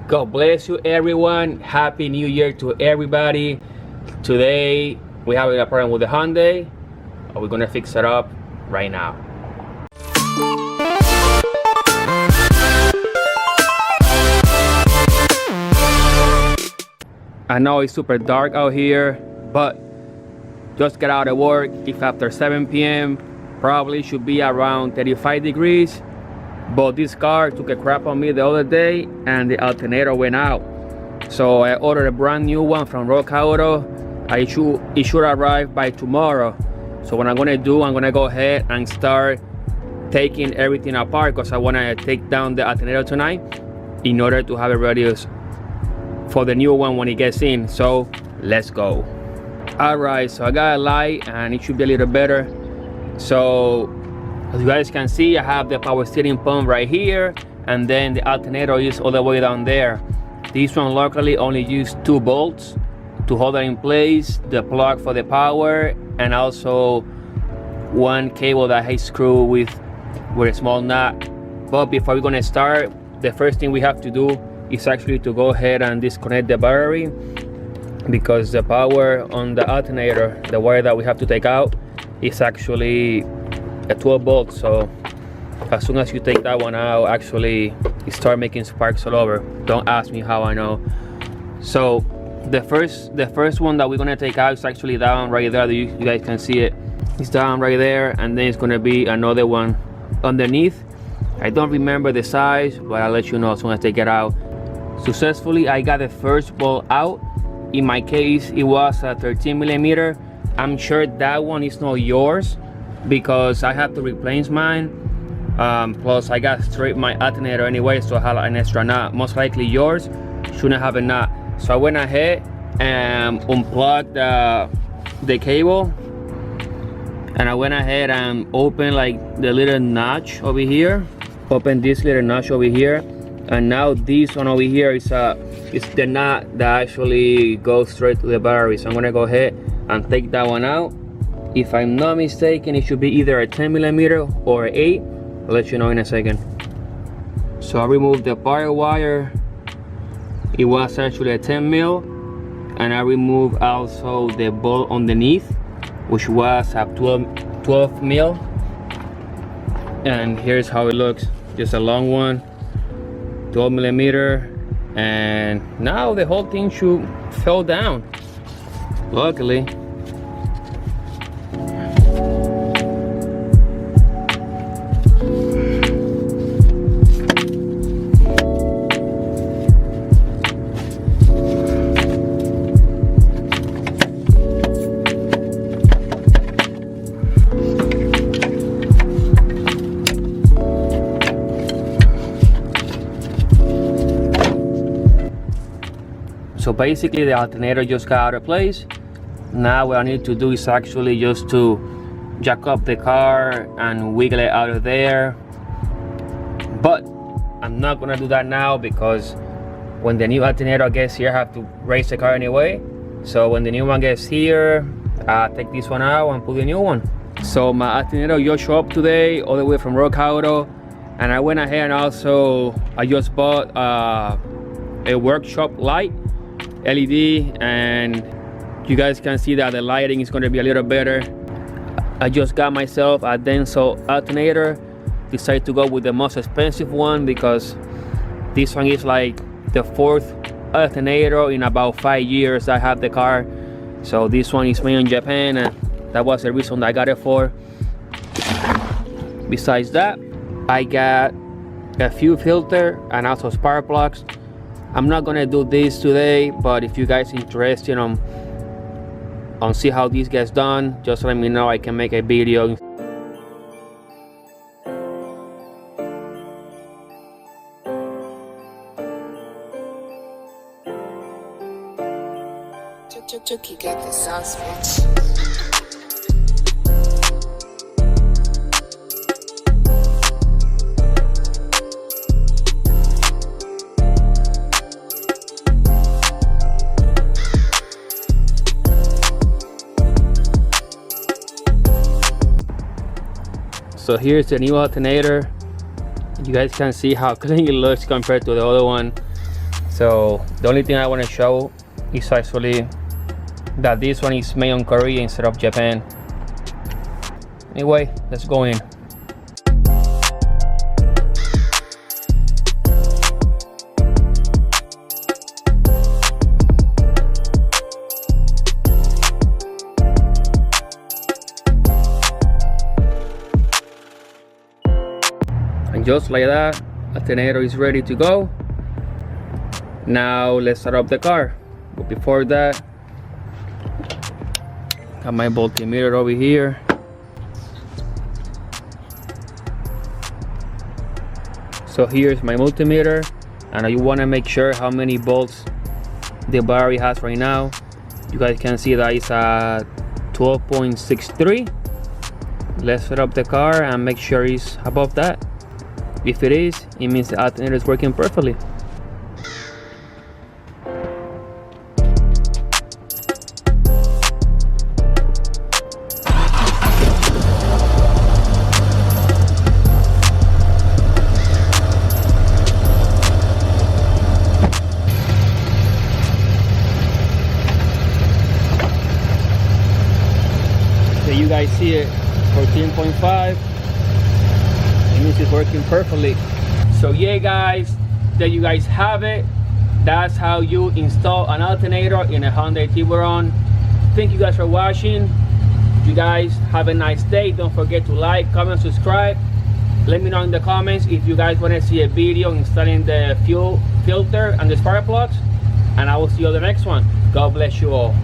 God bless you, everyone. Happy New Year to everybody. Today we have a problem with the Hyundai. We're gonna fix it up right now. I know it's super dark out here, but just got out of work. If after 7 p.m. probably should be around 35 degrees. But this car took a crap on me the other day and the alternator went out. So I ordered a brand new one from Rock Auto. It should arrive by tomorrow. So what I'm gonna do, I'm gonna go ahead and start taking everything apart because I wanna take down the alternator tonight in order to have it ready for the new one when it gets in. So let's go. Alright, so I got a light and it should be a little better. So as you guys can see, I have the power steering pump right here, and then the alternator is all the way down there. This one luckily only used 2 bolts to hold it in place, the plug for the power, and also one cable that I screw with a small nut. But before we're gonna start, the first thing we have to do is actually to go ahead and disconnect the battery, because the power on the alternator, the wire that we have to take out, is actually a 12 volt. So as soon as you take that one out, actually it start making sparks all over. Don't ask me how I know. So the first one that we're gonna take out is actually down right there. You guys can see it. It's down right there, and then it's gonna be another one underneath. I don't remember the size, but I'll let you know as soon as I take it out. Successfully, I got the first bolt out. In my case, it was a 13 millimeter. I'm sure that one is not yours because I have to replace mine. Plus, I got straight my alternator anyway, so I have an extra nut. Most likely yours shouldn't have a nut. So I went ahead and unplugged the cable, and I went ahead and opened like the little notch over here. Open this little notch over here. And now this one over here is the nut that actually goes straight to the battery. So I'm gonna go ahead and take that one out. If I'm not mistaken, it should be either a 10 millimeter or an 8. I'll let you know in a second. So I removed the power wire. It was actually a 10 mil, and I removed also the bolt underneath, which was a 12 mil. And here's how it looks. Just a long one. 12 millimeter, and now the whole thing should fall down, luckily. So basically the alternator just got out of place. Now what I need to do is actually just to jack up the car and wiggle it out of there. But I'm not gonna do that now because when the new alternator gets here, I have to raise the car anyway. So when the new one gets here, I'll take this one out and put the new one. So my alternator just showed up today all the way from Rock Auto, and I went ahead and also I just bought a workshop light LED, and you guys can see that the lighting is going to be a little better. I just got myself a Denso alternator. Decided to go with the most expensive one because this one is like the 4th alternator in about 5 years I have the car. So this one is made in Japan, and that was the reason I got it for. Besides that, I got a few filters and also spark plugs. I'm not gonna do this today, but if you guys interested on see how this gets done, just let me know. I can make a video. Chucky got the sauce, bitch. So here's the new alternator. You guys can see how clean it looks compared to the other one. So the only thing I want to show is actually that this one is made in Korea instead of Japan. Anyway, let's go in. And just like that, alternator is ready to go. Now let's start up the car. But before that, got my voltmeter over here. So here's my multimeter, and you want to make sure how many volts the battery has right now. You guys can see that it's at 12.63. Let's set up the car and make sure it's above that. If it is, it means the alternator is working perfectly. So you guys see it, 14.5. It means it's working perfectly. So yeah guys, there you guys have it. That's how you install an alternator in a Hyundai Tiburon. Thank you guys for watching. You guys have a nice day. Don't forget to like, comment, subscribe. Let me know in the comments if you guys want to see a video installing the fuel filter and the spark plugs, and I will see you on the next one. God bless you all.